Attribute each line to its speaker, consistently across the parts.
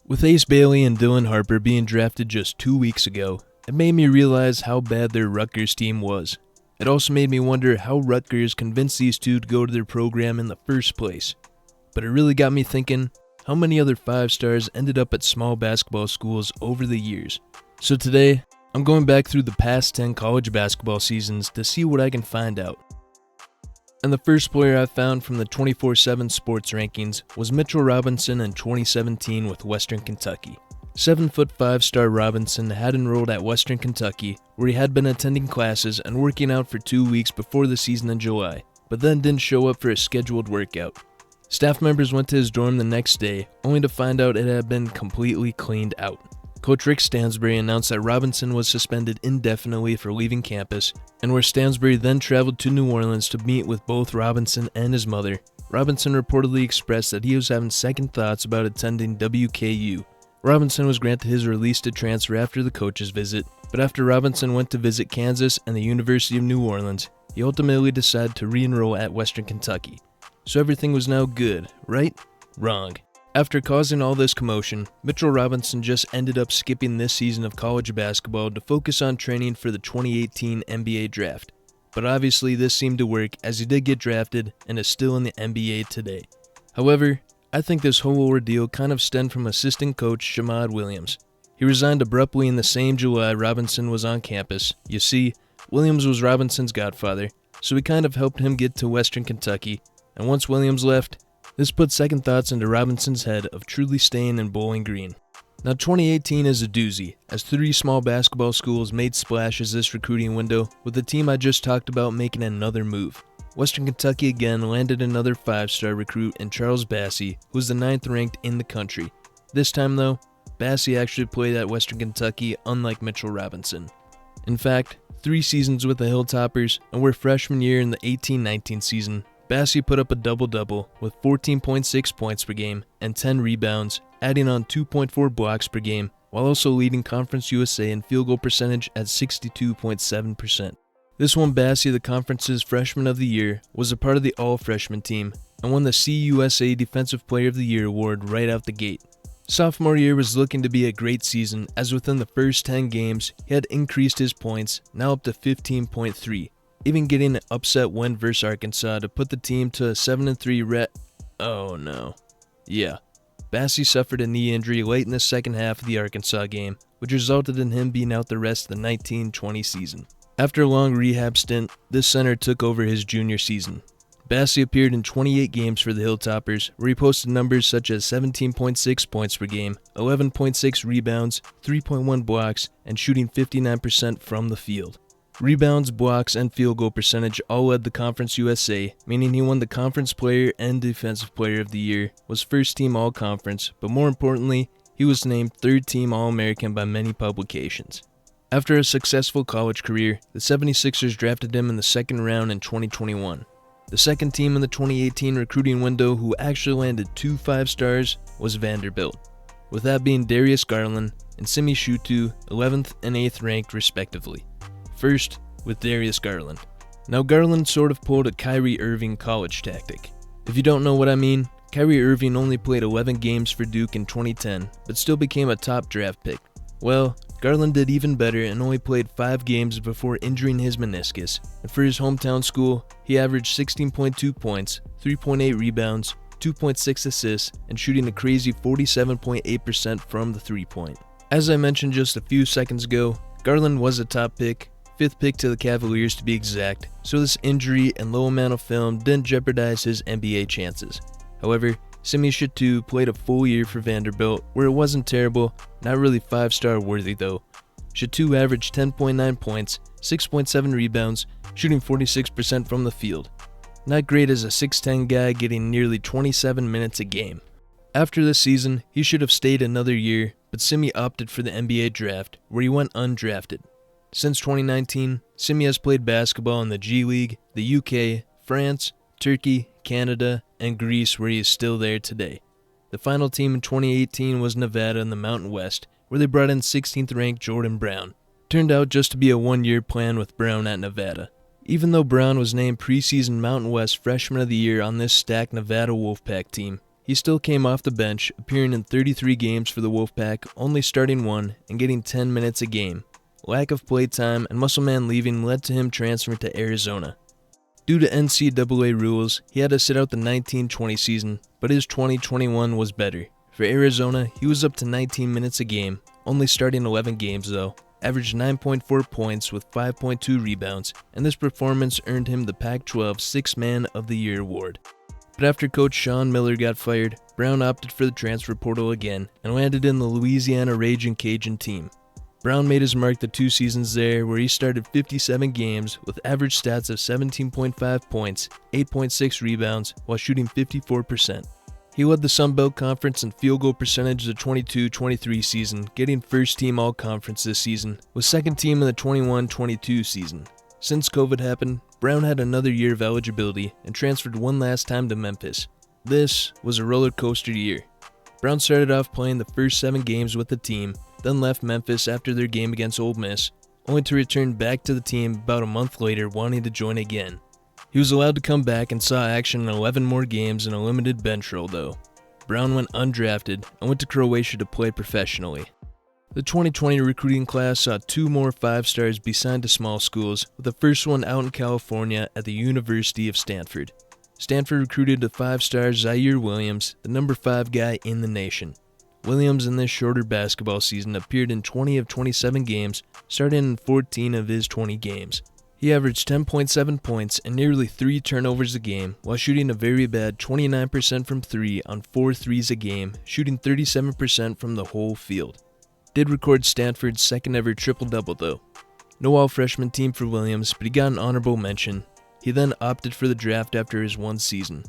Speaker 1: With Ace Bailey and Dylan Harper being drafted just 2 weeks ago, it made me realize how bad their Rutgers team was. It also made me wonder how Rutgers convinced these two to go to their program in the first place. But it really got me thinking, how many other 5-stars ended up at small basketball schools over the years? So today, I'm going back through the past 10 college basketball seasons to see what I can find out. And the first player I found from the 24/7 sports rankings was Mitchell Robinson in 2017 with Western Kentucky. 7'5" 5-star Robinson had enrolled at Western Kentucky, where he had been attending classes and working out for 2 weeks before the season in July, but then didn't show up for a scheduled workout. Staff members went to his dorm the next day, only to find out it had been completely cleaned out. Coach Rick Stansbury announced that Robinson was suspended indefinitely for leaving campus, and where Stansbury then traveled to New Orleans to meet with both Robinson and his mother. Robinson reportedly expressed that he was having second thoughts about attending WKU. Robinson was granted his release to transfer after the coach's visit, but after Robinson went to visit Kansas and the University of New Orleans, he ultimately decided to re-enroll at Western Kentucky. So everything was now good, right? Wrong. After causing all this commotion, Mitchell Robinson just ended up skipping this season of college basketball to focus on training for the 2018 NBA draft. But obviously this seemed to work, as he did get drafted and is still in the NBA today. However, I think this whole ordeal kind of stemmed from assistant coach Shamad Williams. He resigned abruptly in the same July Robinson was on campus. You see, Williams was Robinson's godfather, so he kind of helped him get to Western Kentucky, and once Williams left, this put second thoughts into Robinson's head of truly staying in Bowling Green. Now 2018 is a doozy, as 3 small basketball schools made splashes this recruiting window, with the team I just talked about making another move. Western Kentucky again landed another 5-star recruit in Charles Bassey, who was the 9th ranked in the country. This time though, Bassey actually played at Western Kentucky unlike Mitchell Robinson. In fact, 3 seasons with the Hilltoppers, and were freshman year in the 18-19 season, Bassey put up a double-double with 14.6 points per game and 10 rebounds, adding on 2.4 blocks per game, while also leading Conference USA in field goal percentage at 62.7%. This won Bassey the conference's Freshman of the Year, was a part of the All-Freshman team, and won the CUSA Defensive Player of the Year award right out the gate. Sophomore year was looking to be a great season, as within the first 10 games, he had increased his points, now up to 15.3. Even getting an upset win versus Arkansas to put the team to a 7-3 Oh no. Yeah. Bassey suffered a knee injury late in the second half of the Arkansas game, which resulted in him being out the rest of the 19-20 season. After a long rehab stint, this center took over his junior season. Bassey appeared in 28 games for the Hilltoppers, where he posted numbers such as 17.6 points per game, 11.6 rebounds, 3.1 blocks, and shooting 59% from the field. Rebounds, blocks, and field goal percentage all led the Conference USA, meaning he won the Conference Player and Defensive Player of the Year, was first-team All-Conference, but more importantly, he was named third-team All-American by many publications. After a successful college career, the 76ers drafted him in the second round in 2021. The second team in the 2018 recruiting window who actually landed 2 5-stars was Vanderbilt, with that being Darius Garland and Simi Shutu, 11th and 8th ranked respectively. First, with Darius Garland. Now Garland sort of pulled a Kyrie Irving college tactic. If you don't know what I mean, Kyrie Irving only played 11 games for Duke in 2010, but still became a top draft pick. Well, Garland did even better and only played 5 games before injuring his meniscus, and for his hometown school, he averaged 16.2 points, 3.8 rebounds, 2.6 assists, and shooting a crazy 47.8% from the 3-point. As I mentioned just a few seconds ago, Garland was a top pick, 5th pick to the Cavaliers to be exact, so this injury and low amount of film didn't jeopardize his NBA chances. However, Simi Shutu played a full year for Vanderbilt, where it wasn't terrible, not really 5-star worthy though. Shutu averaged 10.9 points, 6.7 rebounds, shooting 46% from the field. Not great as a 6'10 guy getting nearly 27 minutes a game. After this season, he should have stayed another year, but Simi opted for the NBA draft, where he went undrafted. Since 2019, Simi has played basketball in the G League, the UK, France, Turkey, Canada, and Greece, where he is still there today. The final team in 2018 was Nevada in the Mountain West, where they brought in 16th ranked Jordan Brown. Turned out just to be a 1-year plan with Brown at Nevada. Even though Brown was named preseason Mountain West Freshman of the Year on this stacked Nevada Wolfpack team, he still came off the bench, appearing in 33 games for the Wolfpack, only starting 1 and getting 10 minutes a game. Lack of play time and Muscleman leaving led to him transferring to Arizona. Due to NCAA rules, he had to sit out the 19-20 season, but his 20-21 was better. For Arizona, he was up to 19 minutes a game, only starting 11 games though, averaged 9.4 points with 5.2 rebounds, and this performance earned him the Pac-12 Sixth Man of the Year award. But after coach Sean Miller got fired, Brown opted for the transfer portal again and landed in the Louisiana Ragin' Cajun team. Brown made his mark the 2 seasons there where he started 57 games with average stats of 17.5 points, 8.6 rebounds, while shooting 54%. He led the Sun Belt Conference in field goal percentage the 22-23 season, getting first team all-conference this season, was second team in the 21-22 season. Since COVID happened, Brown had another year of eligibility and transferred one last time to Memphis. This was a roller coaster year. Brown started off playing the first 7 games with the team, then left Memphis after their game against Ole Miss, only to return back to the team about a month later wanting to join again. He was allowed to come back and saw action in 11 more games in a limited bench role though. Brown went undrafted and went to Croatia to play professionally. The 2020 recruiting class saw 2 more 5-stars be signed to small schools, with the first one out in California at the University of Stanford. Stanford recruited the 5-star Zaire Williams, the number 5 guy in the nation. Williams in this shorter basketball season appeared in 20 of 27 games, starting in 14 of his 20 games. He averaged 10.7 points and nearly 3 turnovers a game, while shooting a very bad 29% from 3 on 4 threes a game, shooting 37% from the whole field. Did record Stanford's second ever triple-double though. No all-freshman team for Williams, but he got an honorable mention. He then opted for the draft after his 1 season.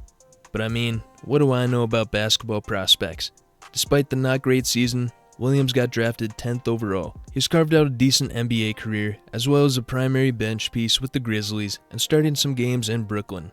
Speaker 1: But I mean, what do I know about basketball prospects? Despite the not great season, Williams got drafted 10th overall. He's carved out a decent NBA career, as well as a primary bench piece with the Grizzlies and starting some games in Brooklyn.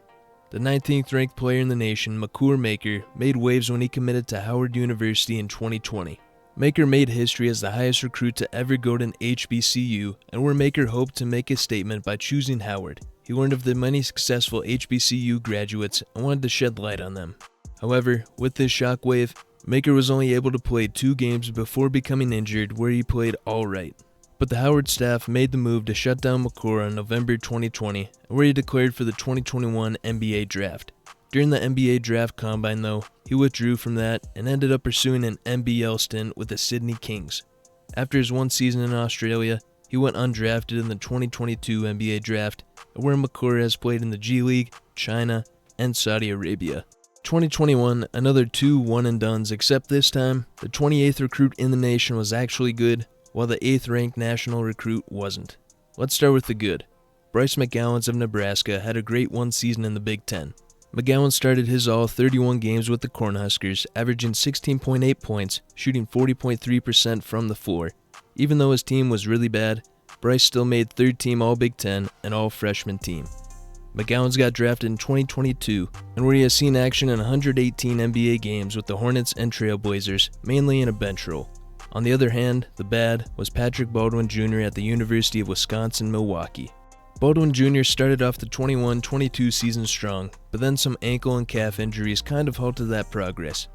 Speaker 1: The 19th ranked player in the nation, Makur Maker, made waves when he committed to Howard University in 2020. Maker made history as the highest recruit to ever go to an HBCU, and where Maker hoped to make a statement by choosing Howard. He learned of the many successful HBCU graduates and wanted to shed light on them. However, with this shockwave, Maker was only able to play 2 games before becoming injured, where he played alright. But the Howard staff made the move to shut down Makur in November 2020, where he declared for the 2021 NBA draft. During the NBA draft combine though, he withdrew from that and ended up pursuing an NBL stint with the Sydney Kings. After his 1 season in Australia, he went undrafted in the 2022 NBA draft, where Makur has played in the G League, China, and Saudi Arabia. 2021, another 2 one-and-dones, except this time, the 28th recruit in the nation was actually good, while the 8th ranked national recruit wasn't. Let's start with the good. Bryce McGowens of Nebraska had a great 1 season in the Big Ten. McGowan started his all 31 games with the Cornhuskers, averaging 16.8 points, shooting 40.3% from the floor. Even though his team was really bad, Bryce still made 3rd team All-Big Ten and All-Freshman team. McGowan's got drafted in 2022, and where he has seen action in 118 NBA games with the Hornets and Trailblazers, mainly in a bench role. On the other hand, the bad was Patrick Baldwin Jr. at the University of Wisconsin-Milwaukee. Baldwin Jr. started off the 21-22 season strong, but then some ankle and calf injuries kind of halted that progress.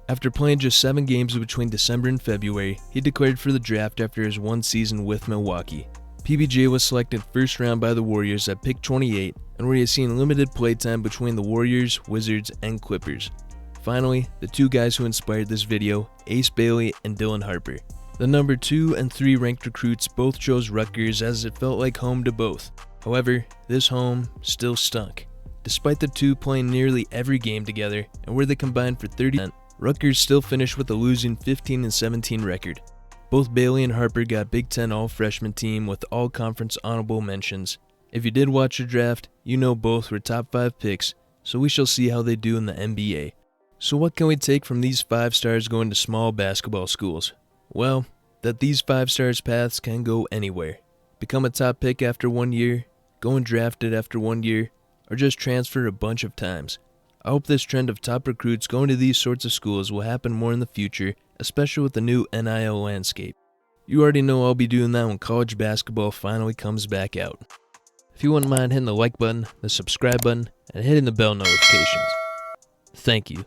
Speaker 1: After playing just 7 games between December and February, he declared for the draft after his 1 season with Milwaukee. PBJ was selected first round by the Warriors at pick 28, and where he has seen limited playtime between the Warriors, Wizards, and Clippers. Finally, the 2 guys who inspired this video, Ace Bailey and Dylan Harper. The number 2 and 3 ranked recruits both chose Rutgers as it felt like home to both. However, this home still stunk. Despite the 2 playing nearly every game together, and where they combined for 30%, Rutgers still finished with a losing 15-17 record. Both Bailey and Harper got Big Ten All-Freshman team with all-conference honorable mentions. If you did watch the draft, you know both were top 5 picks, so we shall see how they do in the NBA. So what can we take from these 5 stars going to small basketball schools? Well, that these 5 stars paths can go anywhere. Become a top pick after 1 year, go undrafted after 1 year, or just transfer a bunch of times. I hope this trend of top recruits going to these sorts of schools will happen more in the future, especially with the new NIL landscape. You already know I'll be doing that when college basketball finally comes back out. If you wouldn't mind hitting the like button, the subscribe button, and hitting the bell notifications. Thank you.